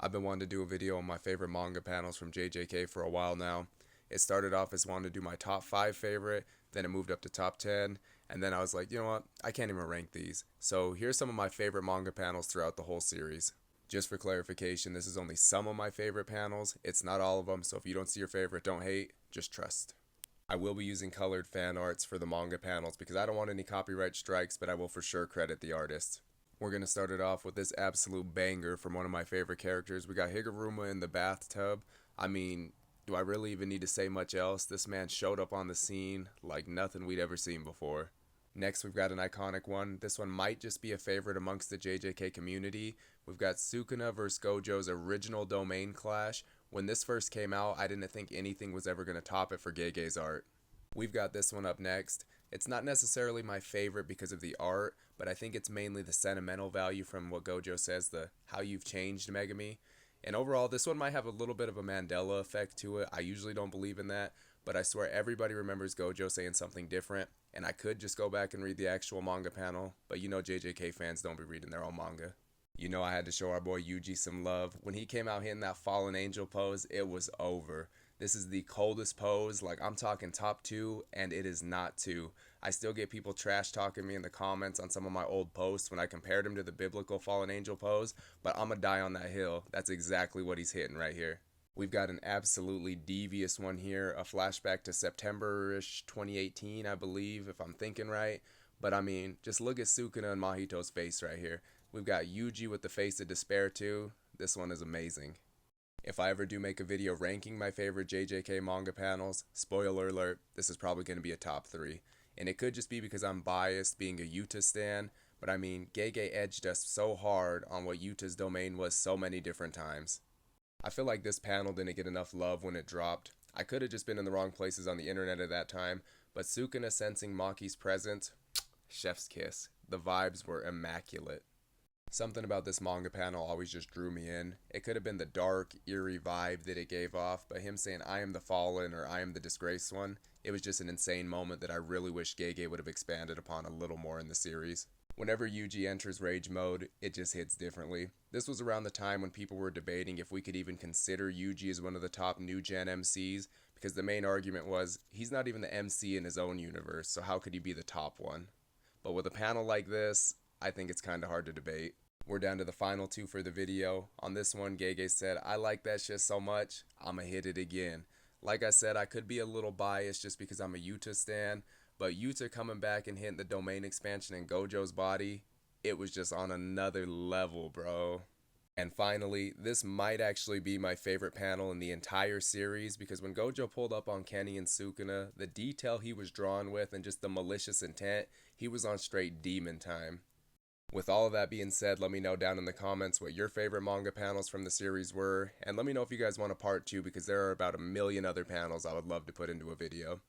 I've been wanting to do a video on my favorite manga panels from JJK for a while now. It started off as wanting to do my top 5 favorite, then it moved up to top 10, and then I was like, you know what, I can't even rank these. So here's some of my favorite manga panels throughout the whole series. Just for clarification, this is only some of my favorite panels. It's not all of them, so if you don't see your favorite, don't hate, just trust. I will be using colored fan arts for the manga panels because I don't want any copyright strikes, but I will for sure credit the artists. We're going to start it off with this absolute banger from one of my favorite characters. We got Higuruma in the bathtub. I mean, do I really even need to say much else? This man showed up on the scene like nothing we'd ever seen before. Next, we've got an iconic one. This one might just be a favorite amongst the JJK community. We've got Sukuna vs. Gojo's original domain clash. When this first came out, I didn't think anything was ever going to top it for Gege's art. We've got this one up next. It's not necessarily my favorite because of the art, but I think it's mainly the sentimental value from what Gojo says, the how you've changed, Megami. And overall, this one might have a little bit of a Mandela effect to it. I usually don't believe in that, but I swear everybody remembers Gojo saying something different, and I could just go back and read the actual manga panel, but you know JJK fans don't be reading their own manga. You know I had to show our boy Yuji some love. When he came out hitting that fallen angel pose, it was over. This is the coldest pose, like I'm talking top 2, and it is not 2. I still get people trash talking me in the comments on some of my old posts when I compared him to the biblical fallen angel pose, but I'm gonna die on that hill. That's exactly what he's hitting right here. We've got an absolutely devious one here, a flashback to September-ish 2018, I believe, if I'm thinking right. But I mean, just look at Sukuna and Mahito's face right here. We've got Yuji with the face of despair too. This one is amazing. If I ever do make a video ranking my favorite JJK manga panels, spoiler alert, this is probably going to be a top 3. And it could just be because I'm biased being a Yuta stan, but I mean, Gege edged us so hard on what Yuta's domain was so many different times. I feel like this panel didn't get enough love when it dropped. I could have just been in the wrong places on the internet at that time, but Sukuna sensing Maki's presence, chef's kiss. The vibes were immaculate. Something about this manga panel always just drew me in. It could have been the dark, eerie vibe that it gave off, but him saying, I am the fallen or I am the disgraced one, it was just an insane moment that I really wish Gege would have expanded upon a little more in the series. Whenever Yuji enters rage mode, it just hits differently. This was around the time when people were debating if we could even consider Yuji as one of the top new gen MCs, because the main argument was, he's not even the MC in his own universe, so how could he be the top one? But with a panel like this, I think it's kinda hard to debate. We're down to the final 2 for the video. On this one, Gege said, I like that shit so much, I'ma hit it again. Like I said, I could be a little biased just because I'm a Yuta stan, but Yuta coming back and hitting the domain expansion in Gojo's body, it was just on another level, bro. And finally, this might actually be my favorite panel in the entire series because when Gojo pulled up on Kenny and Sukuna, the detail he was drawn with and just the malicious intent, he was on straight demon time. With all of that being said, let me know down in the comments what your favorite manga panels from the series were, and let me know if you guys want a part 2 because there are about a million other panels I would love to put into a video.